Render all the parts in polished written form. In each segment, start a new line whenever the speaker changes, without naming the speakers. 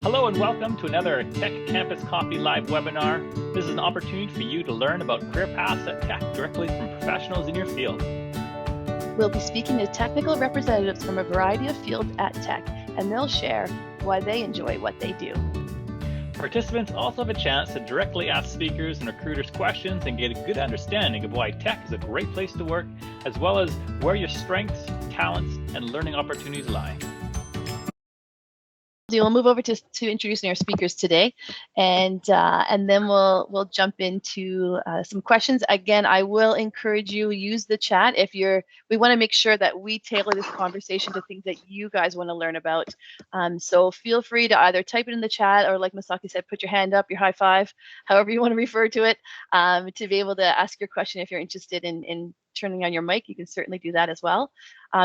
Hello and welcome to another Tech Campus Coffee Live webinar. This is an opportunity for you to learn about career paths at Tech directly from professionals in your field.
We'll be speaking to technical representatives from a variety of fields at Tech, and they'll share why they enjoy what they do.
Participants also have a chance to directly ask speakers and recruiters questions and get a good understanding of why Tech is a great place to work, as well as where your strengths, talents, and learning opportunities lie.
We'll move over to introducing our speakers today, and then we'll jump into some questions. Again, I will encourage you use the chat if you're. We want to make sure that we tailor this conversation to things that you guys want to learn about. So feel free to either type it in the chat or, like Masaki said, put your hand up, your high five, however you want to refer to it, to be able to ask your question if you're interested in turning on your mic. You can certainly do that as well.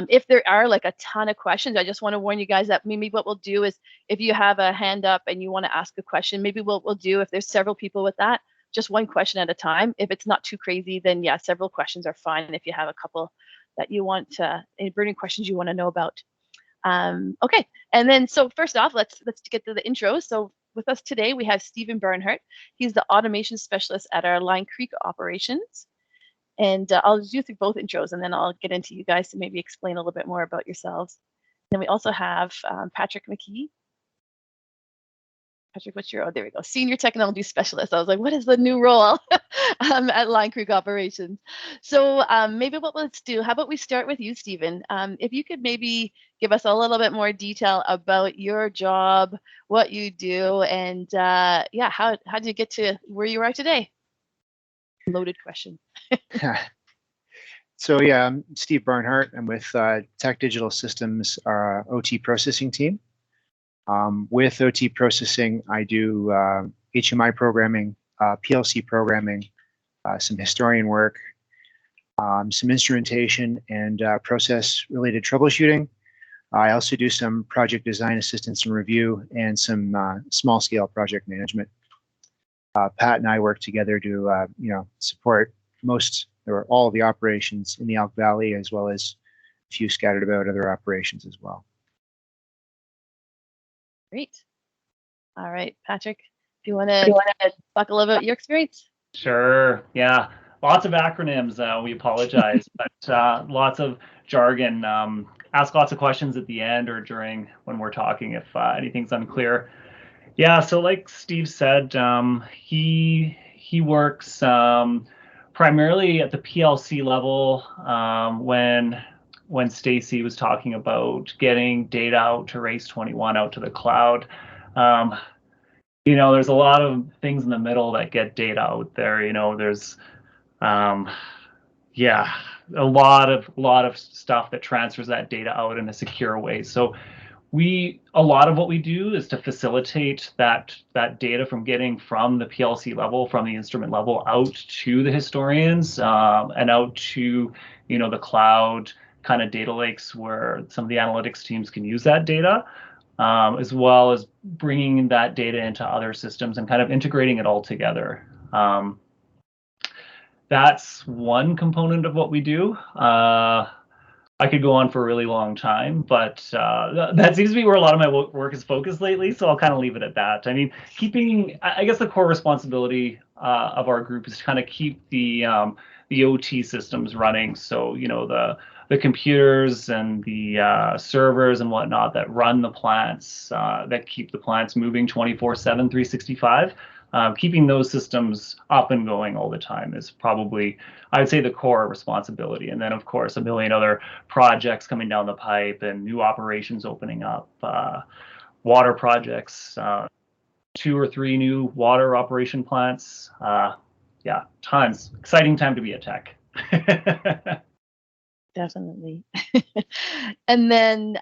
If there are like a ton of questions, I just want to warn you guys that maybe what we'll do is if you have a hand up and you want to ask a question, maybe we'll do, if there's several people with that, just one question at a time. If it's not too crazy, then yeah, several questions are fine. And if you have a couple that you want any burning questions you want to know about. Okay, and then so first off, let's get to the intro. So with us today, we have Stephen Barnhart. He's the automation specialist at our Line Creek operations. And I'll do through both intros, and then I'll get into you guys to maybe explain a little bit more about yourselves. Then we also have Patrick McGee. Patrick, what's your, oh, there we go, Senior Technology Specialist. I was like, what is the new role at Line Creek Operations? So maybe what let's do, how about we start with you, Stephen? If you could maybe give us a little bit more detail about your job, what you do, and yeah, how did you get to where you are today? Loaded question.
So yeah, I'm Steve Barnhart. I'm with Teck Digital Systems, our OT processing team. With OT processing, I do HMI programming, PLC programming, some historian work, some instrumentation and process-related troubleshooting. I also do some project design assistance and review and some small-scale project management. Pat and I work together to support most or all of the operations in the Elk Valley, as well as a few scattered about other operations as well.
Great. All right, Patrick, do you want to talk a little about your experience?
Sure. Yeah. Lots of acronyms. We apologize, but lots of jargon. Ask lots of questions at the end or during when we're talking if anything's unclear. Yeah. So like Steve said, he works primarily at the PLC level when Stacy was talking about getting data out to Race 21 out to the cloud. There's a lot of things in the middle that get data out there. There's a lot of stuff that transfers that data out in a secure way. So a lot of what we do is to facilitate that data from getting from the PLC level, from the instrument level, out to the historians and out to the cloud kind of data lakes where some of the analytics teams can use that data, as well as bringing that data into other systems and kind of integrating it all together. That's one component of what we do. I could go on for a really long time, but that seems to be where a lot of my work is focused lately, so I'll kind of leave it at that. I mean, I guess the core responsibility of our group is to kind of keep the OT systems running. So, the computers and the servers and whatnot that run the plants, that keep the plants moving 24/7, 365. Keeping those systems up and going all the time is probably, I would say, the core responsibility. And then, of course, a million other projects coming down the pipe and new operations opening up, water projects, 2 or 3 new water operation plants. Yeah, tons. Exciting time to be at Tech.
Definitely. And then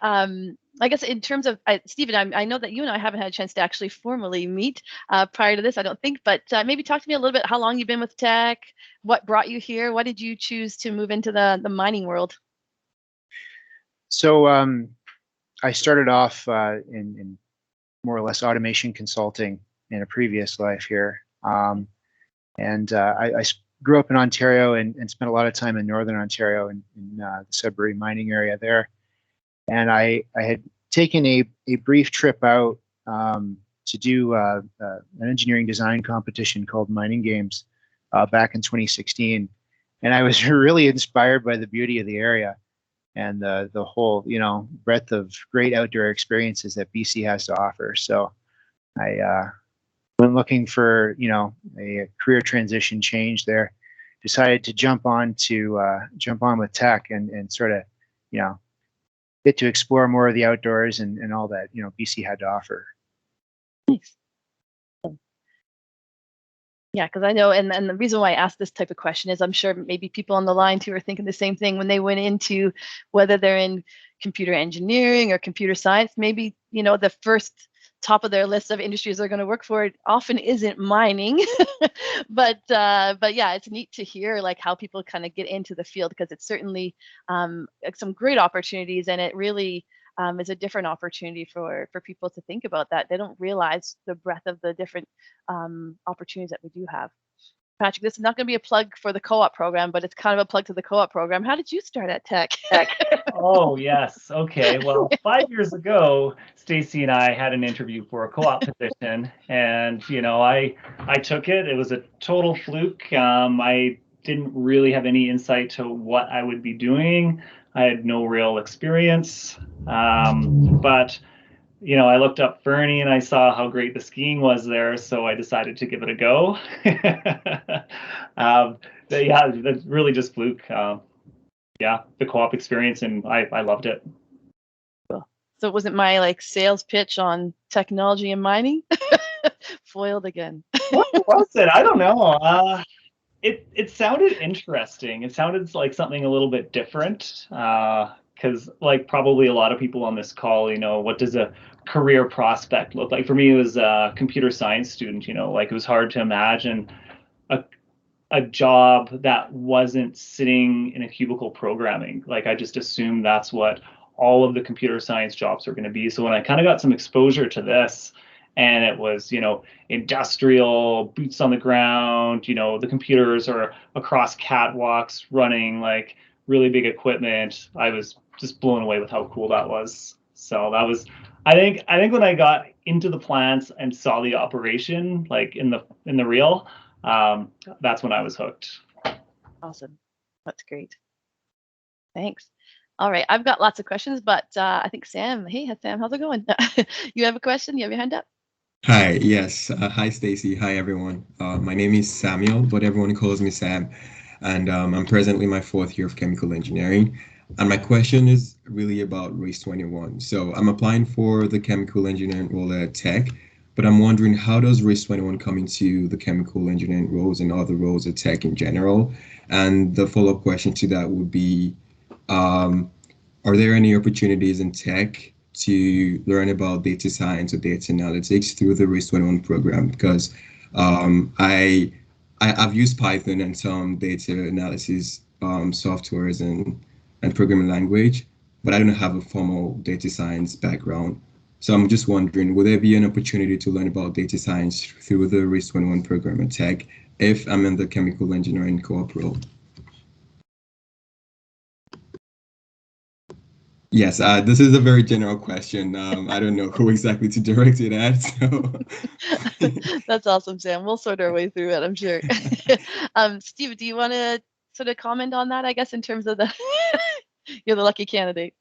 I guess in terms of, Stephen, I know that you and I haven't had a chance to actually formally meet prior to this, I don't think, but maybe talk to me a little bit how long you've been with Tech, what brought you here, why did you choose to move into the mining world?
So I started off in more or less automation consulting in a previous life here. And I grew up in Ontario and spent a lot of time in Northern Ontario in the Sudbury mining area there. And I had taken a brief trip out to do an engineering design competition called Mining Games back in 2016, and I was really inspired by the beauty of the area and the whole breadth of great outdoor experiences that BC has to offer. So I when looking for a career transition change there, decided to jump on with Teck and sort of get to explore more of the outdoors and all that BC had to offer.
Nice. Yeah, because I know, and the reason why I asked this type of question is I'm sure maybe people on the line too are thinking the same thing when they went into whether they're in computer engineering or computer science. Maybe the first top of their list of industries they're going to work for often isn't mining, but yeah, it's neat to hear like how people kind of get into the field, because it's certainly some great opportunities, and it really is a different opportunity for people to think about that. They don't realize the breadth of the different opportunities that we do have. Patrick, this is not going to be a plug for the co-op program, but it's kind of a plug to the co-op program. How did you start at Teck?
Oh, yes. Okay. Well, 5 years ago, Stacy and I had an interview for a co-op position, and I took it. It was a total fluke. I didn't really have any insight to what I would be doing. I had no real experience, but I looked up Fernie and I saw how great the skiing was there, so I decided to give it a go. Yeah, that's really just fluke. Yeah, the co-op experience, and I loved it.
Cool. So it wasn't my like sales pitch on technology and mining? Foiled again.
What was it? I don't know. It sounded interesting. It sounded like something a little bit different. Because like probably a lot of people on this call, what does a career prospect look like? For me, it was a computer science student. Like it was hard to imagine a job that wasn't sitting in a cubicle programming. Like I just assumed that's what all of the computer science jobs are going to be. So when I kind of got some exposure to this, and it was, industrial, boots on the ground, the computers are across catwalks running like really big equipment, I was just blown away with how cool that was. So that was, I think when I got into the plants and saw the operation, like in the real, that's when I was hooked.
Awesome. That's great. Thanks. All right. I've got lots of questions, but I think Sam, hey, Sam, how's it going? You have a question? You have your hand up?
Hi, yes. Hi, Stacy. Hi, everyone. My name is Samuel, but everyone calls me Sam. And I'm presently my fourth year of chemical engineering. And my question is really about Race 21. So I'm applying for the chemical engineering role at Teck, but I'm wondering, how does Race 21 come into the chemical engineering roles and other roles at Teck in general? And the follow-up question to that would be, are there any opportunities in Teck to learn about data science or data analytics through the Race 21 program? Because I've used Python and some data analysis softwares and programming language, but I don't have a formal data science background. So I'm just wondering, would there be an opportunity to learn about data science through the Race 21 program at Teck if I'm in the chemical engineering co-op role? Yes, this is a very general question. I don't know who exactly to direct it at. So.
That's awesome, Sam. We'll sort our way through it, I'm sure. Steve, do you want to sort of comment on that, I guess, in terms of the you're the lucky candidate.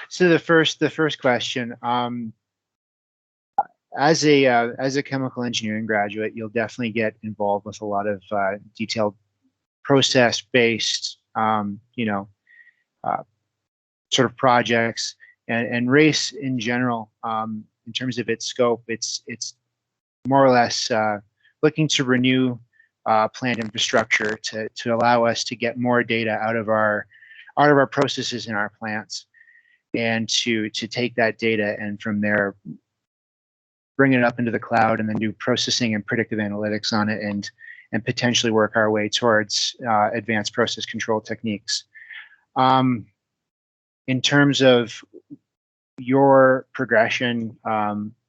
So the first question, as a chemical engineering graduate, you'll definitely get involved with a lot of detailed process-based, sort of projects, and race in general, in terms of its scope, it's more or less looking to renew plant infrastructure to allow us to get more data out of our processes in our plants, and to take that data and from there bring it up into the cloud and then do processing and predictive analytics on it, and potentially work our way towards advanced process control techniques. In terms of your progression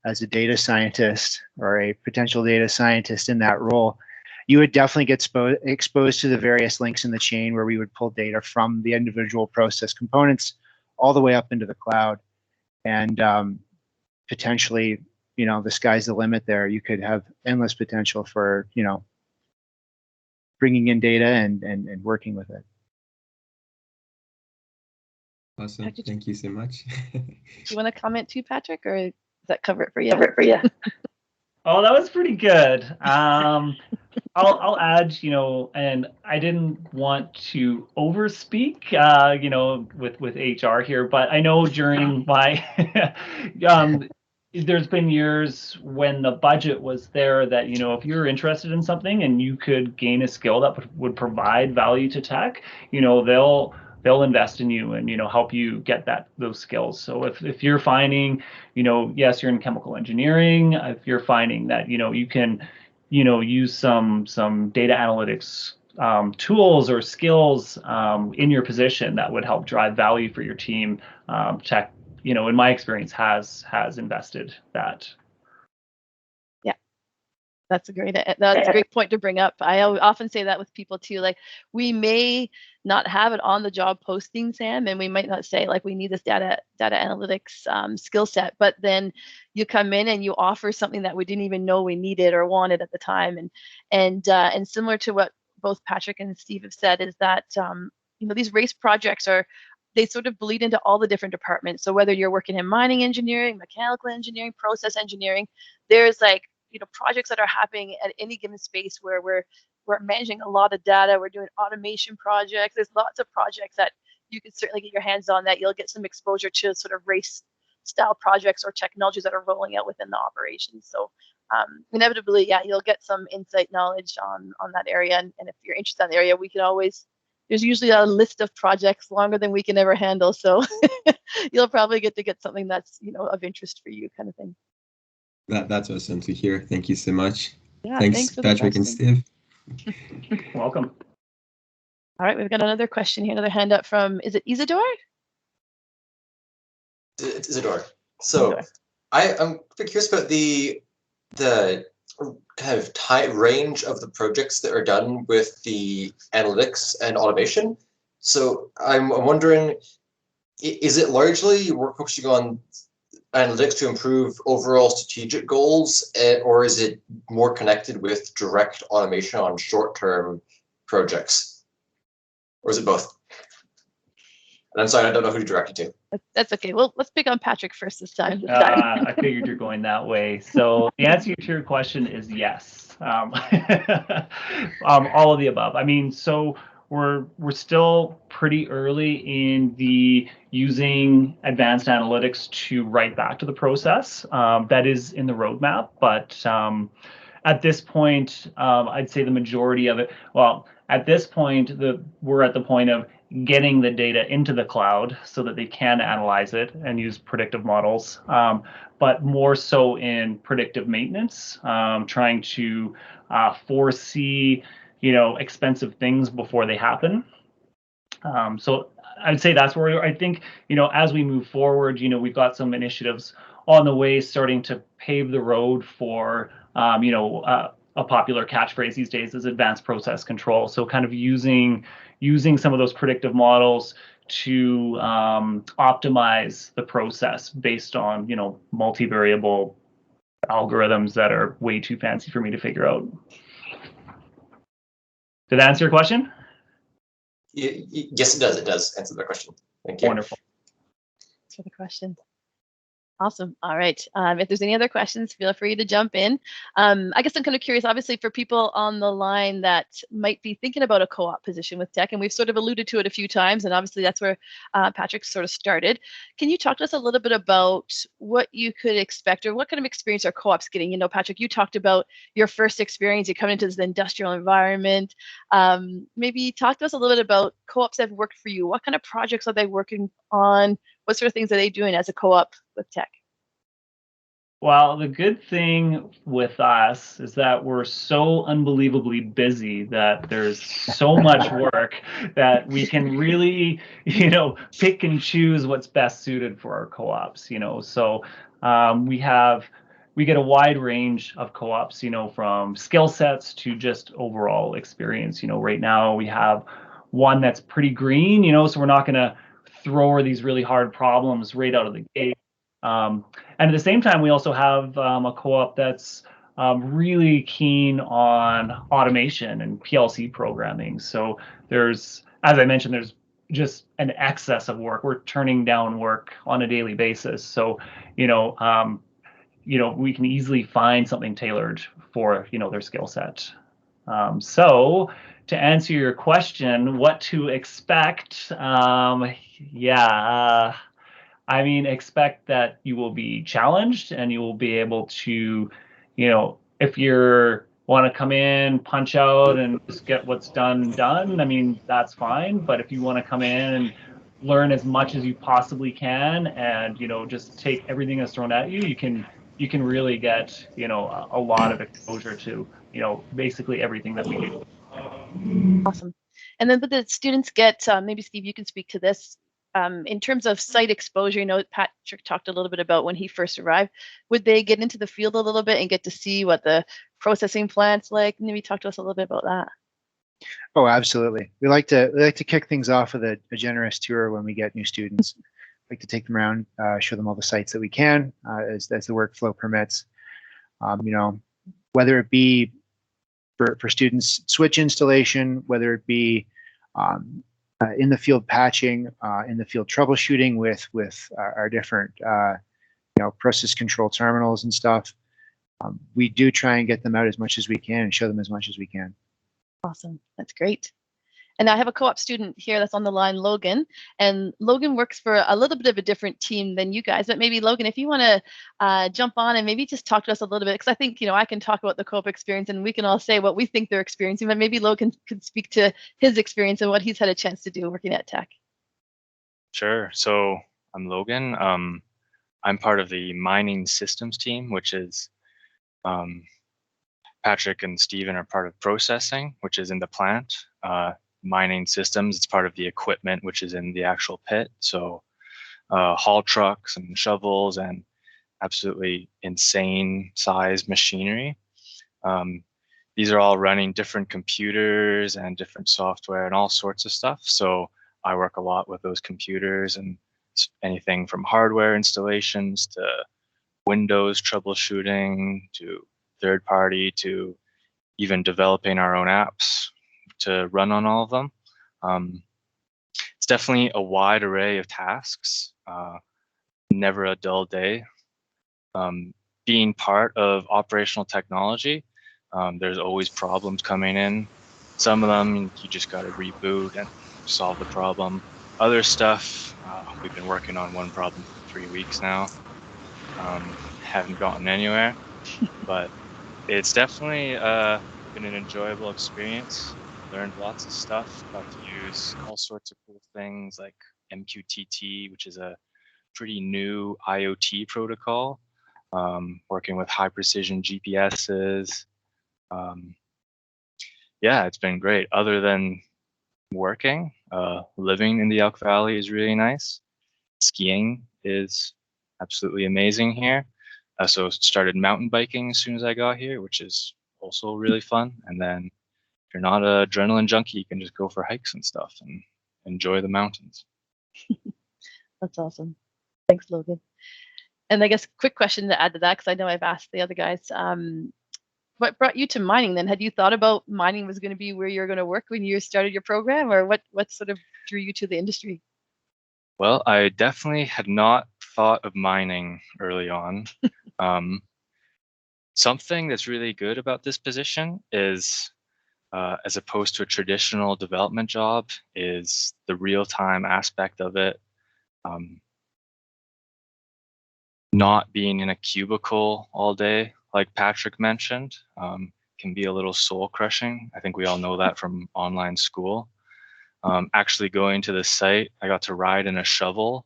as a data scientist or a potential data scientist in that role, you would definitely get exposed to the various links in the chain where we would pull data from the individual process components all the way up into the cloud. And potentially, the sky's the limit there. You could have endless potential for, bringing in data and working with it.
Awesome. Thank you so much.
Do you want to comment too, Patrick, or does that cover it for you?
Oh, that was pretty good. I'll add, and I didn't want to overspeak, with HR here, but I know during my, there's been years when the budget was there that, if you're interested in something and you could gain a skill that would provide value to Teck, they'll invest in you and, help you get those skills. So if you're finding, yes, you're in chemical engineering, if you're finding that, you can, use some data analytics tools or skills in your position that would help drive value for your team, Teck, in my experience, has invested that.
Yeah, that's a great point to bring up. I often say that with people too. Like, we may not have it on the job posting, Sam, and we might not say like we need this data analytics skill set, but then you come in and you offer something that we didn't even know we needed or wanted at the time. And similar to what both Patrick and Steve have said is that these race projects they sort of bleed into all the different departments. So whether you're working in mining engineering, mechanical engineering, process engineering, there's projects that are happening at any given space where we're managing a lot of data. We're doing automation projects. There's lots of projects that you can certainly get your hands on that you'll get some exposure to sort of race style projects or technologies that are rolling out within the operations. So inevitably, yeah, you'll get some insight knowledge on that area. And if you're interested in the area, there's usually a list of projects longer than we can ever handle. So you'll probably get something that's, of interest for you, kind of thing.
That's awesome to hear. Thank you so much.
Yeah,
thanks Patrick and Steve.
Welcome.
All right, we've got another question here, another hand up from, is it Isidore?
It's Isidore. So I'm curious about the kind of range of the projects that are done with the analytics and automation. So I'm wondering, is it largely work focusing on analytics to improve overall strategic goals, or is it more connected with direct automation on short-term projects? Or is it both? And I'm sorry, I don't know who to direct it to.
That's okay. Well, let's pick on Patrick first this time.
I figured you're going that way. So the answer to your question is yes. All of the above. I mean, so we're still pretty early in the using advanced analytics to write back to the process. That is in the roadmap, but at this point, I'd say the majority of it. Well, at this point, we're at the point of getting the data into the cloud so that they can analyze it and use predictive models, but more so in predictive maintenance, trying to foresee, expensive things before they happen. So I'd say that's where I think, as we move forward, we've got some initiatives on the way starting to pave the road for, a popular catchphrase these days is advanced process control. So kind of using some of those predictive models to optimize the process based on, multivariable algorithms that are way too fancy for me to figure out. Did that answer your question?
Yes, it does. It does answer the question. Thank you.
Wonderful.
Thanks for the question. Awesome. All right. If there's any other questions, feel free to jump in. I guess I'm kind of curious, obviously, for people on the line that might be thinking about a co-op position with Teck, and we've sort of alluded to it a few times, and obviously that's where Patrick sort of started. Can you talk to us a little bit about what you could expect or what kind of experience are co-ops getting? Patrick, you talked about your first experience, you come into this industrial environment. Maybe talk to us a little bit about co-ops that have worked for you. What kind of projects are they working on? What sort of things are they doing as a co-op with Teck?
Well, the good thing with us is that we're so unbelievably busy that there's so much work that we can really, pick and choose what's best suited for our co-ops, So we get a wide range of co-ops, from skill sets to just overall experience. Right now we have one that's pretty green, so we're not going to throw her these really hard problems right out of the gate. And at the same time, we also have a co-op that's really keen on automation and PLC programming. So there's, as I mentioned, there's just an excess of work. We're turning down work on a daily basis. So, we can easily find something tailored for, their skill set. So to answer your question, what to expect? Expect that you will be challenged and you will be able to, if you're want to come in, punch out, and just get what's done, that's fine. But if you want to come in and learn as much as you possibly can, and just take everything that's thrown at you, you can really get a lot of exposure to basically everything that we do.
Awesome. And then, but the students get maybe Steve, you can speak to this. In terms of site exposure, Patrick talked a little bit about when he first arrived. Would they get into the field a little bit and get to see what the processing plant's like? Maybe talk to us a little bit about that.
Oh, absolutely. We like to kick things off with a generous tour when we get new students. Like to take them around, show them all the sites that we can as the workflow permits. Whether it be for students switch installation, whether it be in the field patching, in the field troubleshooting with our different process control terminals and stuff. We do try and get them out as much as we can and show them as much as we can.
Awesome, that's great. And I have a co-op student here that's on the line, Logan. And Logan works for a little bit of a different team than you guys. But maybe, Logan, if you want to jump on and maybe just talk to us a little bit, because I think, I can talk about the co-op experience and we can all say what we think they're experiencing. But maybe Logan could speak to his experience and what he's had a chance to do working at Teck.
Sure. So I'm Logan. I'm part of the mining systems team, which is Patrick and Steven are part of processing, which is in the plant. Mining systems, it's part of the equipment, which is in the actual pit. So haul trucks and shovels and absolutely insane size machinery. These are all running different computers and different software and all sorts of stuff. So I work a lot with those computers and anything from hardware installations to Windows troubleshooting to third party to even developing our own apps to run on all of them. It's definitely a wide array of tasks, never a dull day. Being part of operational technology, there's always problems coming in. Some of them you just got to reboot and solve the problem. Other stuff, we've been working on one problem for 3 weeks now. Haven't gotten anywhere, but it's definitely been an enjoyable experience. Learned lots of stuff, got to use all sorts of cool things like MQTT, which is a pretty new IoT protocol, working with high precision GPSs. It's been great. Other than working, living in the Elk Valley is really nice. Skiing is absolutely amazing here. So started mountain biking as soon as I got here, which is also really fun. And then if you're not an adrenaline junkie, you can just go for hikes and stuff and enjoy the mountains.
That's awesome. Thanks, Logan. And I guess quick question to add to that, because I know I've asked the other guys. What brought you to mining then? Had you thought about mining was going to be where you're going to work when you started your program, or what sort of drew you to the industry?
Well, I definitely had not thought of mining early on. Something that's really good about this position is, as opposed to a traditional development job, is the real-time aspect of it. Not being in a cubicle all day, like Patrick mentioned, can be a little soul-crushing. I think we all know that from online school. Actually going to the site, I got to ride in a shovel,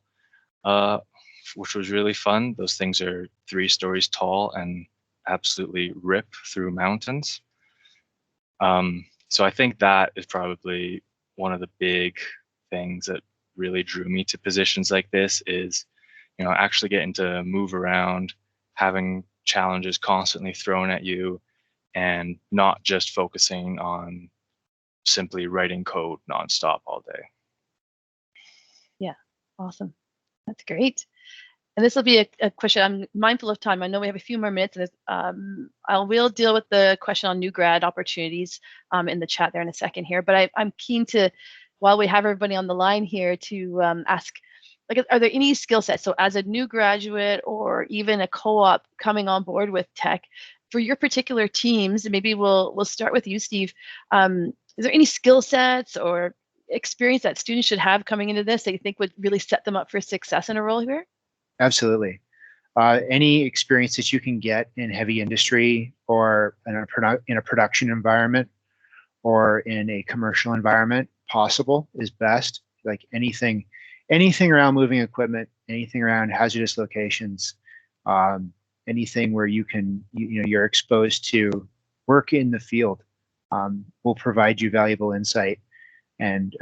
which was really fun. Those things are 3 stories tall and absolutely rip through mountains. So I think that is probably one of the big things that really drew me to positions like this is, actually getting to move around, having challenges constantly thrown at you, and not just focusing on simply writing code nonstop all day.
Yeah, awesome. That's great. And this will be a question. I'm mindful of time. I know we have a few more minutes, and I will deal with the question on new grad opportunities in the chat there in a second here. But I'm keen to, while we have everybody on the line here, to ask, like, are there any skill sets? So as a new graduate or even a co-op coming on board with Teck, for your particular teams, maybe we'll start with you, Steve. Is there any skill sets or experience that students should have coming into this that you think would really set them up for success in a role here?
Absolutely. Any experience that you can get in heavy industry or in a production environment or in a commercial environment possible is best. Like anything around moving equipment, anything around hazardous locations, anything where you're exposed to work in the field will provide you valuable insight and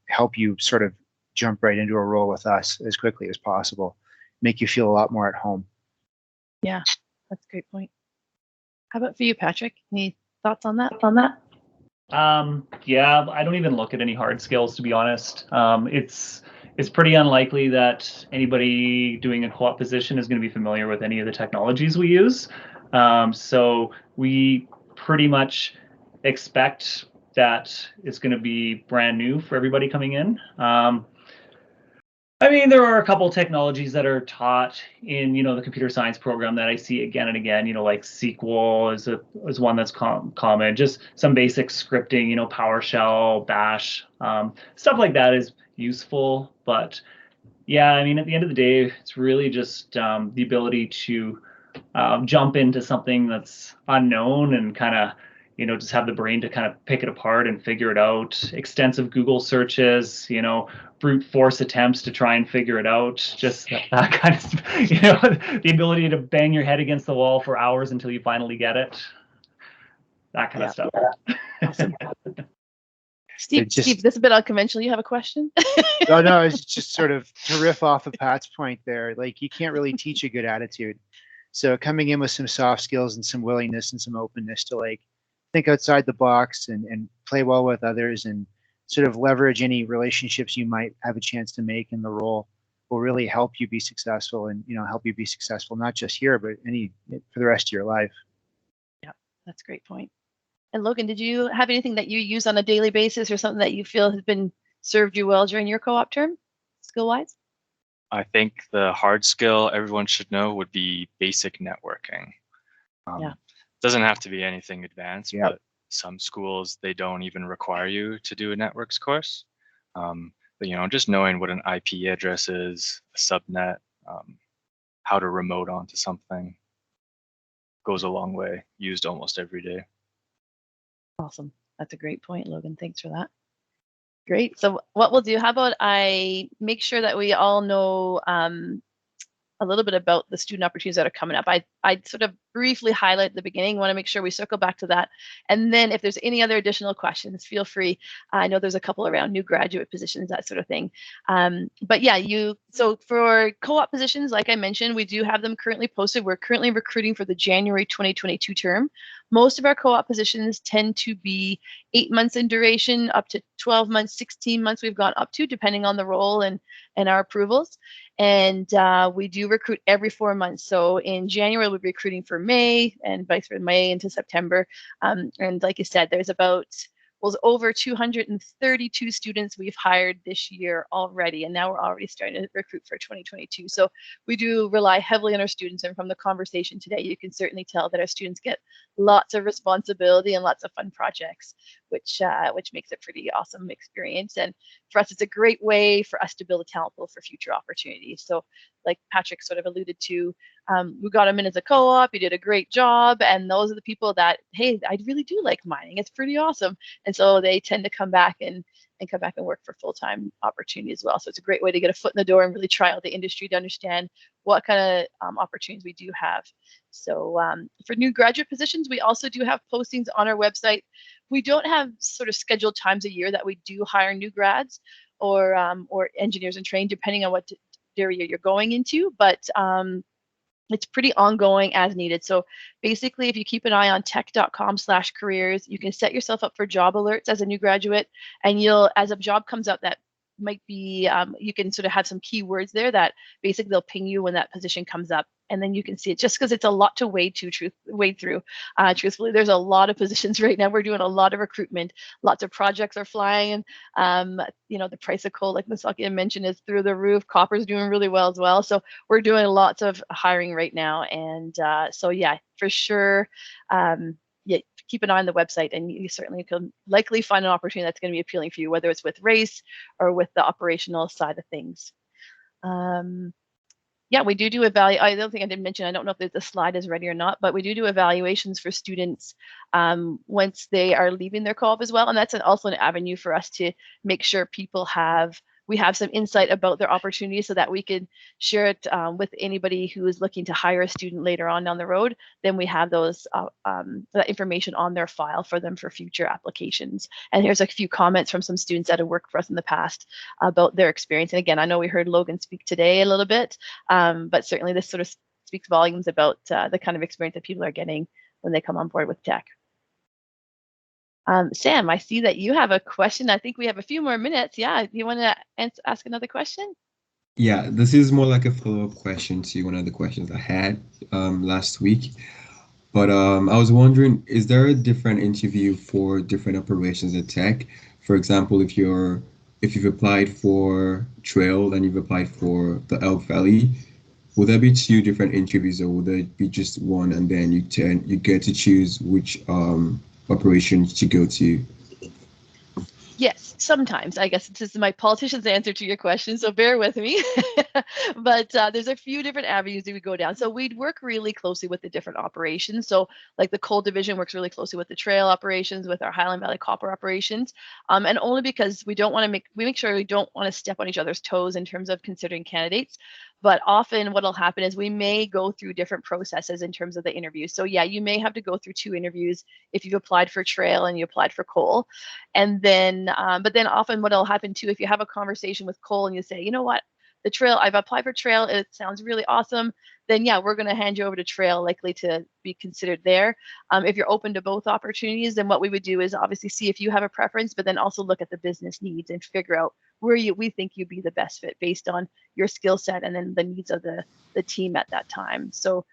help you sort of jump right into a role with us as quickly as possible. Make you feel a lot more at home.
Yeah, that's a great point. How about for you, Patrick? Any thoughts on that?
Yeah, I don't even look at any hard skills, to be honest. It's pretty unlikely that anybody doing a co-op position is going to be familiar with any of the technologies we use. So we pretty much expect that it's going to be brand new for everybody coming in. I mean, there are a couple technologies that are taught in, the computer science program that I see again and again, like SQL is one that's common, just some basic scripting, PowerShell, Bash, stuff like that is useful. But yeah, I mean, at the end of the day, it's really just the ability to jump into something that's unknown and kind of, just have the brain to kind of pick it apart and figure it out. Extensive Google searches, brute force attempts to try and figure it out. Just that kind of, the ability to bang your head against the wall for hours until you finally get it. That kind of stuff.
Awesome. Steve, this is a bit unconventional. You have a question?
No, it's just sort of to riff off of Pat's point there. Like, you can't really teach a good attitude. So coming in with some soft skills and some willingness and some openness to like think outside the box and play well with others and sort of leverage any relationships you might have a chance to make in the role will really help you be successful and help you be successful not just here but for the rest of your life.
Yeah, that's a great point. And Logan, did you have anything that you use on a daily basis or something that you feel has been served you well during your co-op term, skill-wise?
I think the hard skill everyone should know would be basic networking.
Yeah.
Doesn't have to be anything advanced,
Yeah.
but some schools, they don't even require you to do a networks course. But just knowing what an IP address is, a subnet, how to remote onto something goes a long way, used almost every day.
Awesome. That's a great point, Logan. Thanks for that. Great. So what we'll do, how about I make sure that we all know a little bit about the student opportunities that are coming up. I'd sort of briefly highlight at the beginning, want to make sure we circle back to that. And then if there's any other additional questions, feel free. I know there's a couple around new graduate positions, that sort of thing. But yeah, so for co-op positions, like I mentioned, we do have them currently posted. We're currently recruiting for the January 2022 term. Most of our co-op positions tend to be 8 months in duration, up to 12 months, 16 months we've gone up to, depending on the role and our approvals. And we do recruit every 4 months. So in January, we'll be recruiting for May and vice versa, May into September. And like you said, there's over 232 students we've hired this year already. And now we're already starting to recruit for 2022. So we do rely heavily on our students. And from the conversation today, you can certainly tell that our students get lots of responsibility and lots of fun projects, which makes it a pretty awesome experience. And for us, it's a great way for us to build a talent pool for future opportunities. So like Patrick sort of alluded to, we got them in as a co-op, you did a great job. And those are the people that, hey, I really do like mining. It's pretty awesome. And so they tend to come back and work for full-time opportunity as well. So it's a great way to get a foot in the door and really try out the industry to understand what kind of opportunities we do have. So for new graduate positions, we also do have postings on our website. We don't have sort of scheduled times a year that we do hire new grads or engineers in training, depending on what area you're going into, but it's pretty ongoing as needed. So basically, if you keep an eye on teck.com/careers, you can set yourself up for job alerts as a new graduate, and as a job comes out that might be, you can sort of have some keywords there that basically they'll ping you when that position comes up, and then you can see it, just because it's a lot to wade through. Truthfully, there's a lot of positions right now. We're doing a lot of recruitment. Lots of projects are flying. The price of coal, like Misaki mentioned, is through the roof. Copper's doing really well as well. So we're doing lots of hiring right now. And so yeah, for sure. Yeah, keep an eye on the website, and you certainly can likely find an opportunity that's going to be appealing for you, whether it's with race or with the operational side of things. Yeah, we do evaluate. I don't think I did mention, I don't know if the slide is ready or not, but we do evaluations for students once they are leaving their co-op as well. And that's also an avenue for us to make sure we have some insight about their opportunities, so that we can share it with anybody who is looking to hire a student later on down the road. Then we have that information on their file for them for future applications. And here's a few comments from some students that have worked for us in the past about their experience. And again, I know we heard Logan speak today a little bit, but certainly this sort of speaks volumes about the kind of experience that people are getting when they come on board with Teck. Sam, I see that you have a question. I think we have a few more minutes. Yeah, you want to ask another question?
Yeah, this is more like a follow-up question to one of the questions I had last week. But I was wondering, is there a different interview for different operations at Teck? For example, if you've applied for Trail and you've applied for the Elk Valley, will there be 2 different interviews, or will there be just one, and then you get to choose which operations to go to?
Yes, sometimes. I guess this is my politician's answer to your question, so bear with me. But there's a few different avenues that we go down. So we'd work really closely with the different operations. So like the coal division works really closely with the trail operations, with our Highland Valley copper operations, and only because we make sure we don't want to step on each other's toes in terms of considering candidates. But often what will happen is we may go through different processes in terms of the interviews. So yeah, you may have to go through 2 interviews if you've applied for trail and you applied for coal. And then, but then often what will happen too, if you have a conversation with coal and you say, you know what, the trail, I've applied for trail, it sounds really awesome, then yeah, we're going to hand you over to trail, likely to be considered there. If you're open to both opportunities, then what we would do is obviously see if you have a preference, but then also look at the business needs and figure out where we think you'd be the best fit based on your skill set and then the needs of the team at that time. So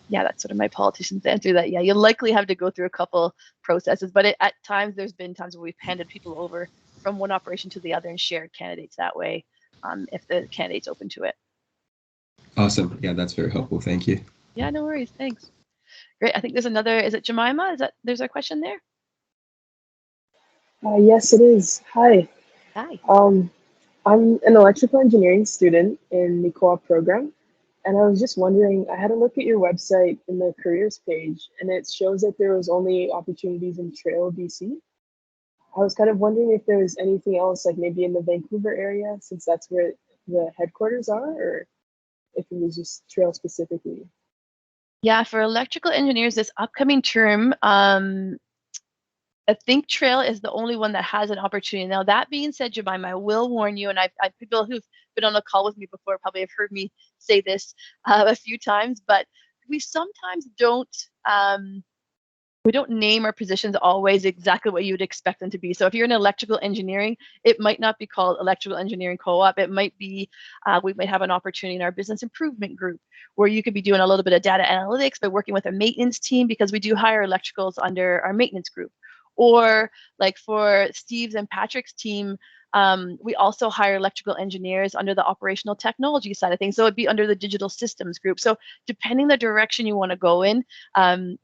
yeah, that's sort of my politician's answer. That yeah, you'll likely have to go through a couple processes, but at times there's been times where we've handed people over from one operation to the other and shared candidates that way, if the candidate's open to it.
Awesome. Yeah, that's very helpful. Thank you.
Yeah, no worries. Thanks. Great. I think there's another. Is it Jemima? There's a question there?
Yes, it is. Hi.
Hi.
I'm an electrical engineering student in the co-op program. And I was just wondering, I had a look at your website in the careers page, and it shows that there was only opportunities in Trail, BC. I was kind of wondering if there was anything else, like maybe in the Vancouver area, since that's where the headquarters are, or if it was just Trail specifically.
Yeah, for electrical engineers this upcoming term, I think Trail is the only one that has an opportunity. Now, that being said, Jemima, I will warn you, and I've people who've been on a call with me before probably have heard me say this a few times, but we sometimes don't name our positions always exactly what you would expect them to be. So if you're in electrical engineering, it might not be called electrical engineering co-op. It might be, we might have an opportunity in our business improvement group where you could be doing a little bit of data analytics by working with a maintenance team, because we do hire electricals under our maintenance group. Or like for Steve's and Patrick's team, we also hire electrical engineers under the operational technology side of things. So it'd be under the digital systems group. So depending the direction you want to go in,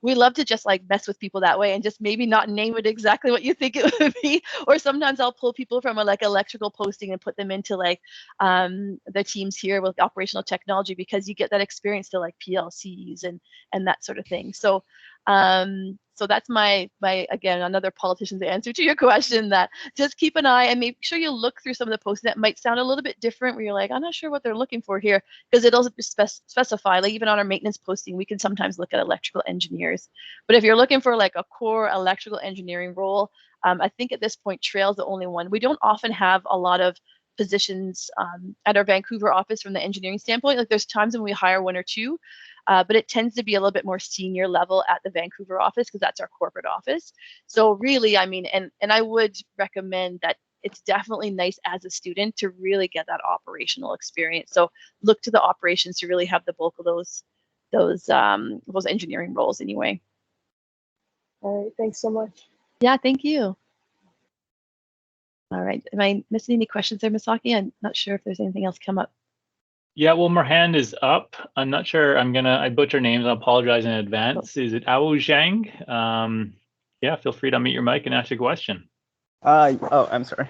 we love to just like mess with people that way and just maybe not name it exactly what you think it would be. Or sometimes I'll pull people from a like electrical posting and put them into like the teams here with operational technology, because you get that experience to like PLCs and that sort of thing. So so that's my again, another politician's answer to your question, that just keep an eye and make sure you look through some of the posts that might sound a little bit different, where you're like, I'm not sure what they're looking for here, because it'll specify, like even on our maintenance posting, we can sometimes look at electrical engineers. But if you're looking for like a core electrical engineering role, I think at this point, Trail's the only one. We don't often have a lot of positions at our Vancouver office from the engineering standpoint. Like there's times when we hire 1 or 2, but it tends to be a little bit more senior level at the Vancouver office, because that's our corporate office. So really, I mean, and I would recommend that it's definitely nice as a student to really get that operational experience. So look to the operations to really have the bulk of those engineering roles anyway.
All right, thanks so much.
Yeah, thank you. All right, am I missing any questions there, Misaki? I'm not sure if there's anything else come up.
Yeah, well, my hand is up. I'm not sure. I butcher names. I apologize in advance. Is it Ao Zhang? Yeah, feel free to unmute your mic and ask your question.
Oh, I'm sorry.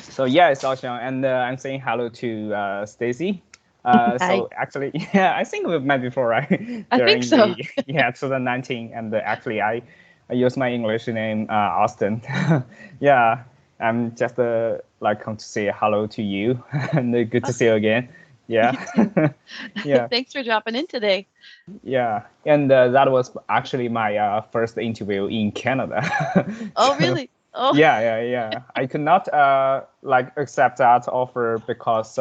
So yeah, it's Ocean, and I'm saying hello to Stacy. So actually, yeah, I think we've met before, right?
I think so.
2019, and actually, I use my English name Austin. Yeah, I'm just like come to say hello to you, and good to see you again. Yeah. Yeah.
Thanks for dropping in today.
Yeah, and that was actually my first interview in Canada.
Oh, really? Oh.
Yeah. I could not like accept that offer because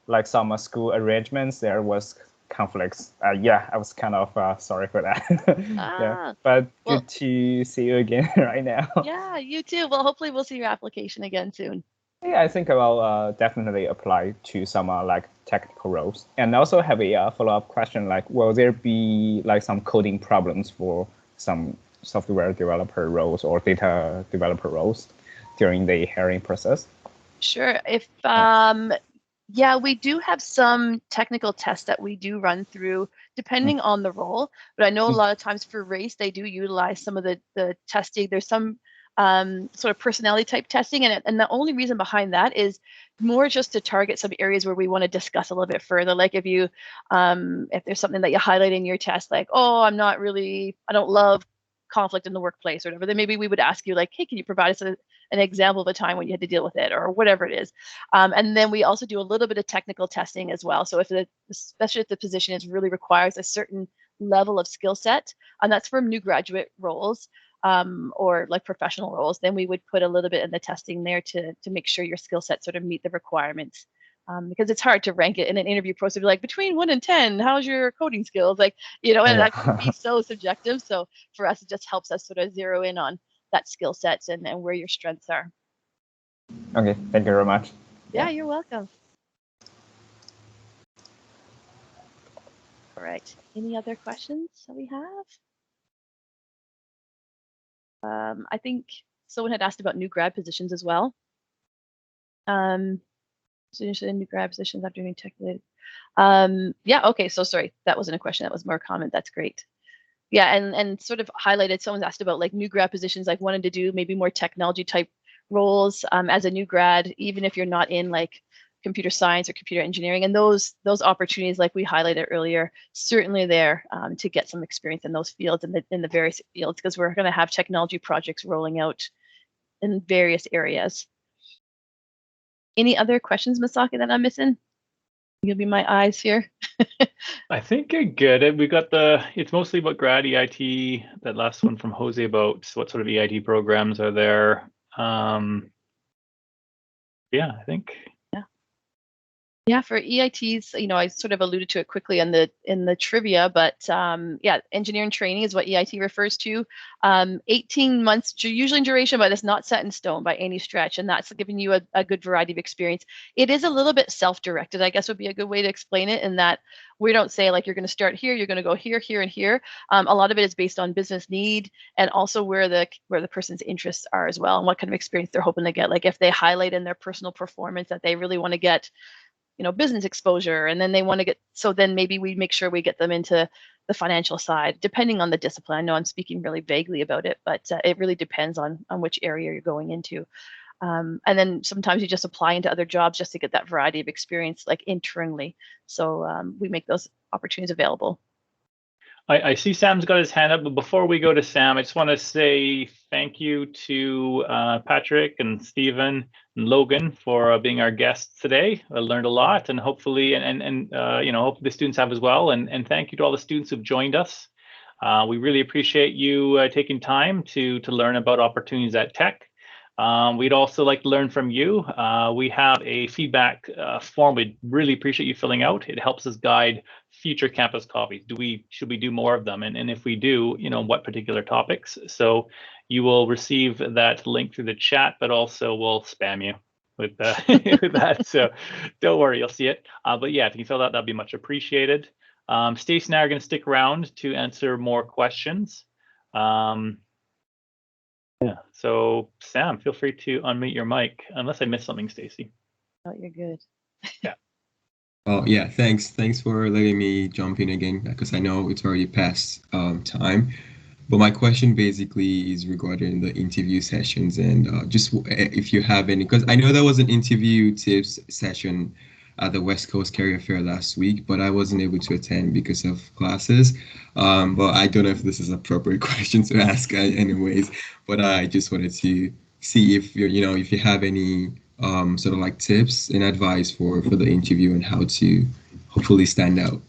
like some school arrangements there was conflicts. Yeah, I was kind of sorry for that. Yeah, but good to see you again right now.
Yeah, you too. Well, hopefully we'll see your application again soon.
Yeah, I think I will definitely apply to some like technical roles. And also have a follow-up question, like, will there be like some coding problems for some software developer roles or data developer roles during the hiring process?
Sure. If yeah, we do have some technical tests that we do run through depending on the role. But I know a lot of times for race, they do utilize some of the testing. There's some sort of personality type testing, and the only reason behind that is more just to target some areas where we want to discuss a little bit further. Like if you if there's something that you highlight in your test, like, oh, I don't love conflict in the workplace or whatever, then maybe we would ask you like, hey, can you provide us an example of a time when you had to deal with it or whatever it is. And then we also do a little bit of technical testing as well. So especially if the position requires a certain level of skill set, and that's for new graduate roles, or like professional roles, then we would put a little bit in the testing there to make sure your skill set sort of meet the requirements. Because it's hard to rank it in an interview process. Like between 1 and 10, how's your coding skills? Like, and that can be so subjective. So for us, it just helps us sort of zero in on that skill sets and where your strengths are.
Okay, thank you very much.
Yeah, you're welcome. All right, any other questions that we have? I think someone had asked about new grad positions as well. So interested in new grad positions after doing tech related. Yeah, okay, so sorry, that wasn't a question, that was more a comment. That's great. Yeah, and sort of highlighted, someone's asked about like new grad positions, like wanted to do maybe more technology type roles as a new grad, even if you're not in like computer science or computer engineering. And those opportunities, like we highlighted earlier, certainly there to get some experience in those fields, in the various fields, because we're going to have technology projects rolling out in various areas. Any other questions, Misaki, that I'm missing? You'll be my eyes here.
I think you're good. We got it's mostly about grad EIT, that last one from Jose about what sort of EIT programs are there. Yeah, I think.
Yeah, for EITs, I sort of alluded to it quickly in the trivia, but yeah, engineering training is what EIT refers to. 18 months usually in duration, but it's not set in stone by any stretch, and that's giving you a good variety of experience. It is a little bit self-directed, I guess would be a good way to explain it, in that we don't say like you're going to start here, you're going to go here, here, and here. A lot of it is based on business need and also where the person's interests are as well, and what kind of experience they're hoping to get. Like if they highlight in their personal performance that they really want to get business exposure, and then they want to get, so then maybe we make sure we get them into the financial side, depending on the discipline. I know I'm speaking really vaguely about it, but it really depends on which area you're going into. And then sometimes you just apply into other jobs just to get that variety of experience, like internally. So we make those opportunities available.
I see Sam's got his hand up, but before we go to Sam, I just want to say thank you to Patrick and Stephen and Logan for being our guests today. I learned a lot, and hopefully, and hope the students have as well. And thank you to all the students who've joined us. We really appreciate you taking time to learn about opportunities at Teck. We'd also like to learn from you. We have a feedback form we'd really appreciate you filling out. It helps us guide future campus coffees. Should we do more of them? And if we do, what particular topics? So you will receive that link through the chat, but also we'll spam you with, with that. So don't worry, you'll see it. But yeah, if you can fill that, that'd be much appreciated. Stacey and I are going to stick around to answer more questions. Yeah, so Sam, feel free to unmute your mic, unless I missed something, Stacey.
Oh, you're good.
Yeah.
Oh yeah, thanks for letting me jump in again, because I know it's already past time. But my question basically is regarding the interview sessions, and just if you have any, because I know there was an interview tips session at the West Coast Career Fair last week, but I wasn't able to attend because of classes. But I don't know if this is an appropriate question to ask anyways, but I just wanted to see if if you have any sort of like tips and advice for the interview and how to hopefully stand out.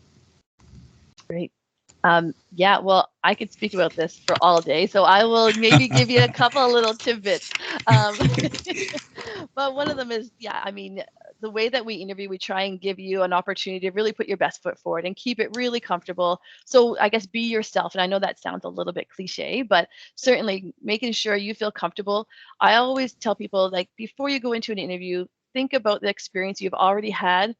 Great. Yeah, well, I could speak about this for all day, so I will maybe give you a couple of little tidbits. But one of them is, yeah, I mean, the way that we interview, we try and give you an opportunity to really put your best foot forward and keep it really comfortable. So I guess be yourself. And I know that sounds a little bit cliche, but certainly making sure you feel comfortable. I always tell people, like, before you go into an interview, think about the experience you've already had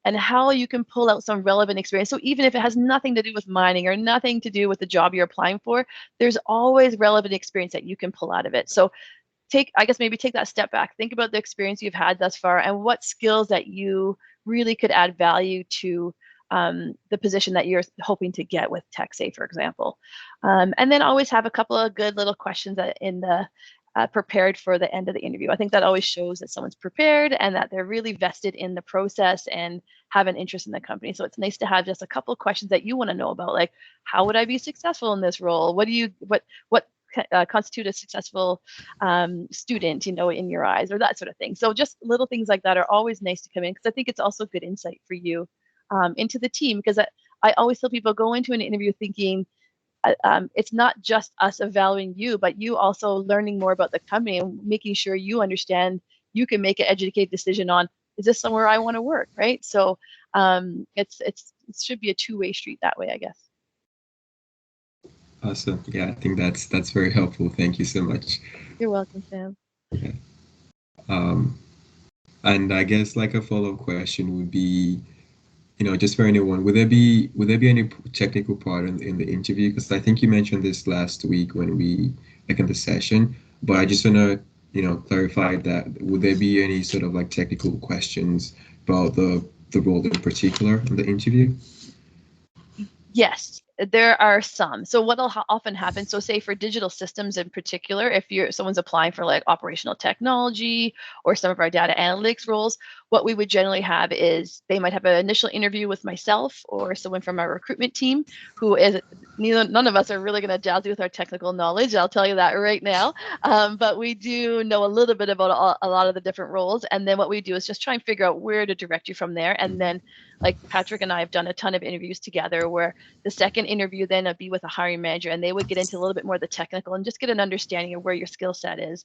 and how you can pull out some relevant experience. So even if it has nothing to do with mining or nothing to do with the job you're applying for, there's always relevant experience that you can pull out of it. So maybe take that step back, think about the experience you've had thus far and what skills that you really could add value to the position that you're hoping to get with Teck, say, for example. And then always have a couple of good little questions in the prepared for the end of the interview. I think that always shows that someone's prepared and that they're really vested in the process and have an interest in the company. So it's nice to have just a couple of questions that you want to know about, like, how would I be successful in this role? What constitute a successful student, in your eyes, or that sort of thing. So just little things like that are always nice to come in, because I think it's also good insight for you into the team. Because I always tell people, go into an interview thinking, it's not just us evaluating you, but you also learning more about the company and making sure you understand you can make an educated decision on, is this somewhere I want to work, right? So it should be a two-way street that way, I guess.
Awesome. Yeah, I think that's very helpful. Thank you so much.
You're welcome, Sam.
Yeah. And I guess like a follow-up question would be, just for anyone, would there be any technical part in the interview? Because I think you mentioned this last week when we in the session, but I just want to clarify that. Would there be any sort of like technical questions about the role in particular in the interview?
Yes, there are some. So what'll often happen, so say for digital systems in particular, if someone's applying for like operational technology or some of our data analytics roles, what we would generally have is they might have an initial interview with myself or someone from our recruitment team, who is none of us are really going to jazzy with our technical knowledge. I'll tell you that right now. But we do know a little bit about a lot of the different roles. And then what we do is just try and figure out where to direct you from there. And then, like Patrick and I have done a ton of interviews together, where the second interview then would be with a hiring manager, and they would get into a little bit more of the technical and just get an understanding of where your skill set is.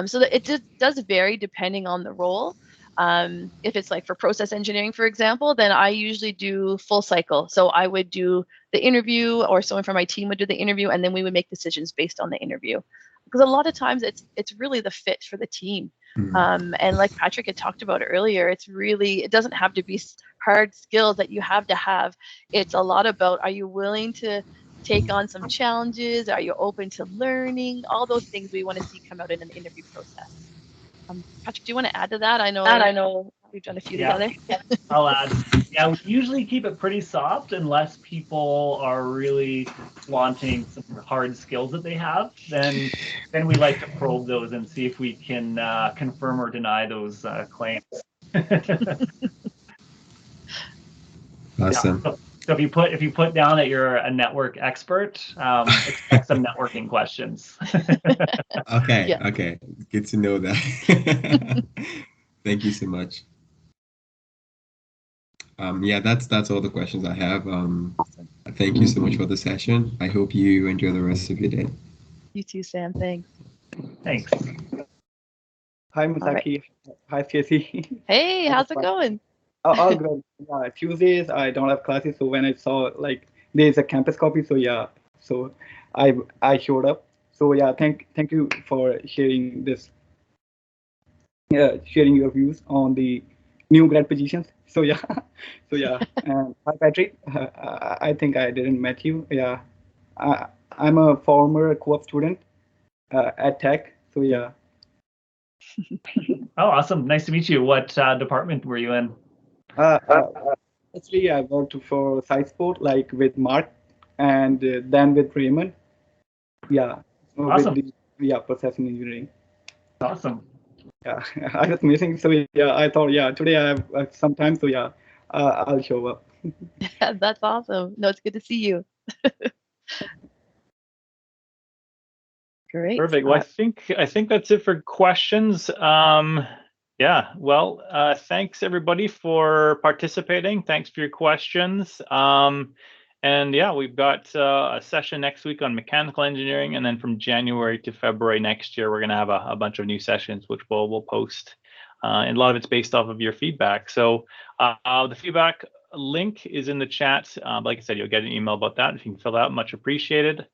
So that it just does vary depending on the role. If it's like for process engineering, for example, then I usually do full cycle. So I would do the interview, or someone from my team would do the interview, and then we would make decisions based on the interview. Because a lot of times it's really the fit for the team. And like Patrick had talked about earlier, it doesn't have to be hard skills that you have to have. It's a lot about, are you willing to take on some challenges? Are you open to learning? All those things we want to see come out in an interview process. Patrick, do you want to add to that? I know we've done a few together.
I'll add. Yeah, we usually keep it pretty soft unless people are really wanting some hard skills that they have. Then we like to probe those and see if we can confirm or deny those claims.
Awesome.
Yeah, so if you put down that you're a network expert, expect some networking questions.
Okay.
Yeah.
Okay. Good to know that. Thank you so much. Yeah, that's all the questions I have. Thank you so much for the session. I hope you enjoy the rest of your day.
You too, Sam. Thanks.
Thanks.
Hi, Misaki. Hi, Stacy.
Hey, how's it going?
All good. Tuesdays I don't have classes, so when I saw like there's a campus copy, so yeah, so I showed up. So yeah, thank you for sharing this, sharing your views on the new grad positions. So yeah, so yeah. And hi, Patrick. I think I didn't met you. Yeah, I'm a former co-op student at Tech. So yeah.
Oh, awesome. Nice to meet you. What department were you in?
Actually, I worked for SciSport, like with Mark, and then with Raymond. Yeah,
Awesome.
with the processing engineering.
Awesome.
Yeah, I was missing, so yeah, I thought, yeah, today I have some time, so yeah, I'll show up.
That's awesome. No, it's good to see you. Great.
Perfect. Well, I think that's it for questions. Yeah. Well, thanks everybody for participating. Thanks for your questions. And yeah, we've got a session next week on mechanical engineering, and then from January to February next year, we're going to have a bunch of new sessions, which we'll post. And a lot of it's based off of your feedback. So the feedback link is in the chat. Like I said, you'll get an email about that. If you can fill out, much appreciated.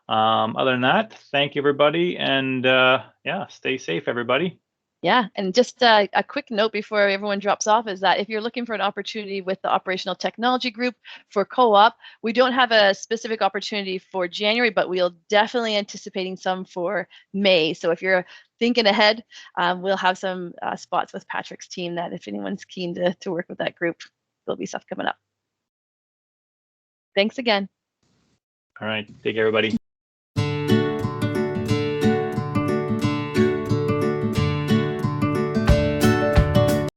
Other than that, thank you everybody, and yeah, stay safe everybody.
Yeah, and just a quick note before everyone drops off is that if you're looking for an opportunity with the Operational Technology Group for co-op, we don't have a specific opportunity for January, but we'll definitely anticipating some for May. So if you're thinking ahead, we'll have some spots with Patrick's team that if anyone's keen to work with that group, there'll be stuff coming up. Thanks again.
All right, take care everybody.